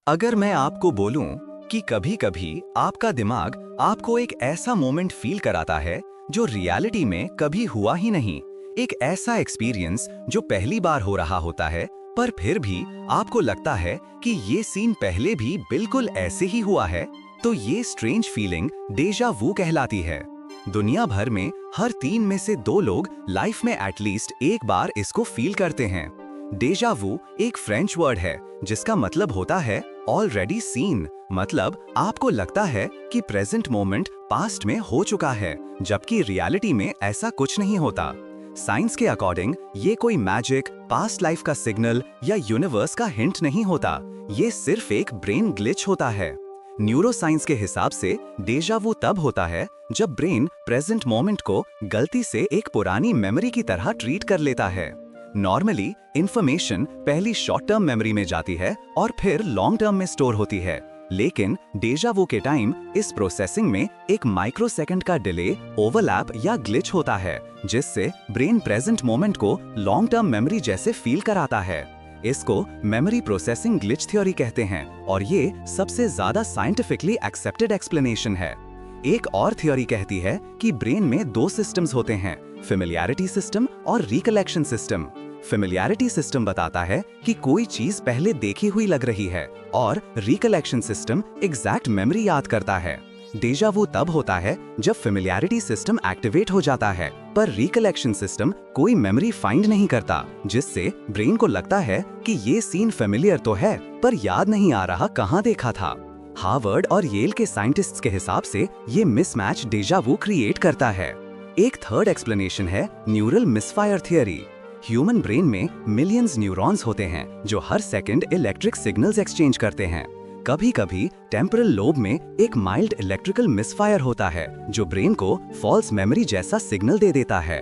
अगर मैं आपको बोलूं कि कभी-कभी आपका दिमाग आपको एक ऐसा मोमेंट फील कराता है जो रियलिटी में कभी हुआ ही नहीं, एक ऐसा एक्सपीरियंस जो पहली बार हो रहा होता है, पर फिर भी आपको लगता है कि ये सीन पहले भी बिल्कुल ऐसे ही हुआ है, तो ये स्ट्रेंज फीलिंग डेजा वू कहलाती है। दुनिया भर में हर 3 में से 2 लोग लाइफ में एटलीस्ट एक बार इसको फील करते हैं। डेजा वू एक फ्रेंच वर्ड है जिसका मतलब होता है ऑलरेडी सीन, मतलब आपको लगता है कि प्रेजेंट मोमेंट पास्ट में हो चुका है, जबकि रियलिटी में ऐसा कुछ नहीं होता। साइंस के अकॉर्डिंग ये कोई मैजिक, पास्ट लाइफ का सिग्नल या यूनिवर्स का हिंट नहीं होता, ये सिर्फ एक ब्रेन ग्लिच होता है। न्यूरोसाइंस के हिसाब से डेजा वू तब होता है जब ब्रेन प्रेजेंट मोमेंट को गलती से एक पुरानी मेमोरी की तरह ट्रीट कर लेता है। नॉर्मली इंफॉर्मेशन पहली शॉर्ट टर्म मेमोरी में जाती है और फिर लॉन्ग टर्म में स्टोर होती है, लेकिन डेजा वू के टाइम इस प्रोसेसिंग में एक माइक्रोसेकंड का डिले, ओवरलैप या ग्लिच होता है, जिससे ब्रेन प्रेजेंट मोमेंट को लॉन्ग टर्म मेमोरी जैसे फील कराता है। इसको मेमोरी प्रोसेसिंग ग्लिच थ्योरी कहते हैं और ये सबसे ज्यादा साइंटिफिकली एक्सेप्टेड एक्सप्लेनेशन है। एक और थ्योरी कहती है कि ब्रेन में 2 सिस्टम्स होते हैं, फेमिलियरिटी सिस्टम और रिकलेक्शन सिस्टम। फेमिलियरिटी सिस्टम बताता है कि कोई चीज पहले देखी हुई लग रही है और रिकलेक्शन सिस्टम एग्जैक्ट मेमोरी याद करता है। डेजा वू तब होता है जब फेमिलियरिटी सिस्टम एक्टिवेट हो जाता है पर रिकलेक्शन सिस्टम कोई मेमोरी फाइंड नहीं करता, जिससे ब्रेन को लगता है कि ये सीन फेमिलियर तो है पर याद नहीं आ रहा कहाँ देखा था। हार्वर्ड और येल के साइंटिस्ट्स के हिसाब से ये मिसमैच डेजा वू क्रिएट करता है। एक थर्ड एक्सप्लेनेशन है neural misfire theory. Human brain में मिलियंस न्यूरॉन्स होते हैं जो हर सेकंड इलेक्ट्रिक सिग्नल्स एक्सचेंज करते हैं। कभी-कभी टेम्पोरल लोब में एक माइल्ड इलेक्ट्रिकल मिसफायर होता है जो ब्रेन को फॉल्स मेमोरी जैसा सिग्नल दे देता है।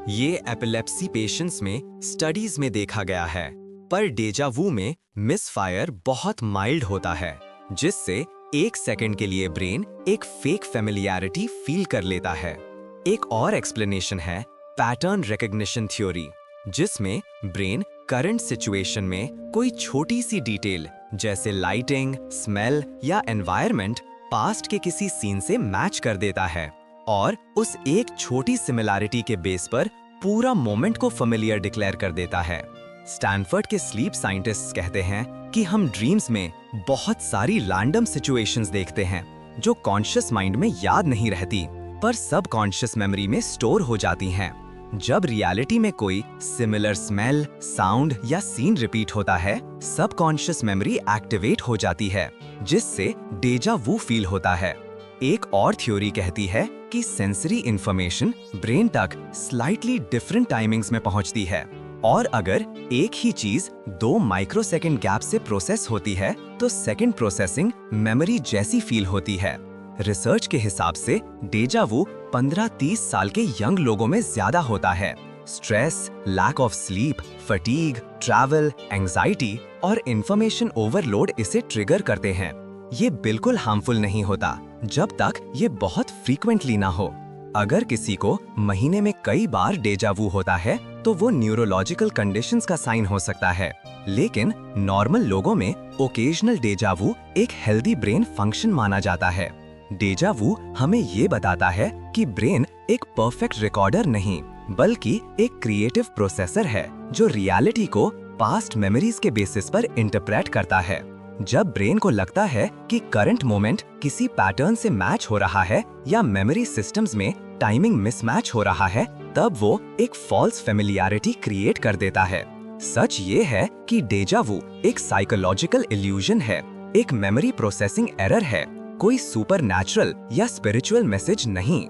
ये एपिलेप्सी पेशेंट्स में स्टडीज में देखा गया है, पर डेजा वू में मिसफायर बहुत माइल्ड होता है, जिससे 1 सेकंड के लिए ब्रेन एक फेक फेमिलियरिटी फील कर लेता है। एक और एक्सप्लेनेशन है पैटर्न रिकॉग्निशन थ्योरी, जिसमें ब्रेन करंट सिचुएशन में कोई छोटी सी डिटेल जैसे लाइटिंग, स्मेल या एनवायरनमेंट पास्ट के किसी सीन से मैच कर देता है और उस एक छोटी सिमिलैरिटी के बेस पर पूरा मोमेंट को फेमिलियर डिक्लेयर कर देता है। स्टैनफोर्ड के स्लीप साइंटिस्ट्स कहते हैं कि हम ड्रीम्स में बहुत सारी रैंडम सिचुएशंस देखते हैं जो कॉन्शियस माइंड में याद नहीं रहती पर सब कॉन्शियस मेमोरी में स्टोर हो जाती हैं। जब रियलिटी में कोई सिमिलर स्मेल, साउंड या सीन रिपीट होता है, सब कॉन्शियस मेमोरी एक्टिवेट हो जाती है, जिससे डेजा वू फील होता है। एक और थ्योरी कहती है कि सेंसरी इंफॉर्मेशन ब्रेन तक स्लाइटली डिफरेंट टाइमिंग्स में पहुंचती है और अगर एक ही चीज 2 माइक्रोसेकंड गैप से प्रोसेस होती है तो सेकंड प्रोसेसिंग मेमोरी जैसी फील होती है। रिसर्च के हिसाब से डेजा वू 15-30 साल के यंग लोगों में ज्यादा होता है। Stress, lack of sleep, fatigue, travel, anxiety और इंफॉर्मेशन ओवरलोड इसे ट्रिगर करते हैं। ये बिल्कुल हार्मफुल नहीं होता जब तक ये बहुत फ्रीक्वेंटली ना हो। अगर किसी को महीने में कई बार डेजा वू होता है तो वो न्यूरोलॉजिकल कंडीशंस का साइन हो सकता है, लेकिन नॉर्मल लोगों में ओकेजनल डेजा वू एक हेल्दी ब्रेन फंक्शन माना जाता है। डेजा वू हमें ये बताता है कि ब्रेन एक परफेक्ट रिकॉर्डर नहीं बल्कि एक क्रिएटिव प्रोसेसर है जो रियलिटी को पास्ट मेमोरीज के बेसिस पर इंटरप्रेट करता है। जब ब्रेन को लगता है कि करंट मोमेंट किसी पैटर्न से मैच हो रहा है या मेमोरी सिस्टम्स में टाइमिंग मिसमैच हो रहा है, तब वो एक फॉल्स फेमिलियरिटी क्रिएट कर देता है। सच ये है कि डेजा वू एक साइकोलॉजिकल इल्यूजन है, एक मेमोरी प्रोसेसिंग एरर है, कोई सुपरनैचुरल या स्पिरिचुअल मैसेज नहीं।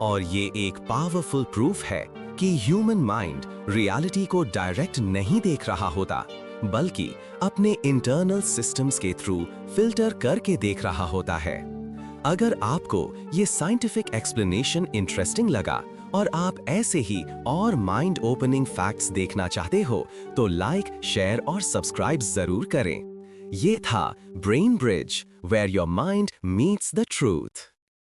और ये एक पावरफुल प्रूफ है कि ह्यूमन माइंड रियलिटी को डायरेक्ट नहीं देख रहा होता, बल्कि अपने इंटरनल सिस्टम्स के थ्रू फिल्टर करके देख रहा होता है। अगर आपको ये साइंटिफिक एक्सप्लेनेशन इंटरेस्टिंग लगा और आप ऐसे ही और माइंड ओपनिंग फैक्ट्स देखना चाहते हो तो लाइक, शेयर और सब्सक्राइब जरूर करें। ये था brain bridge, where your mind meets the truth.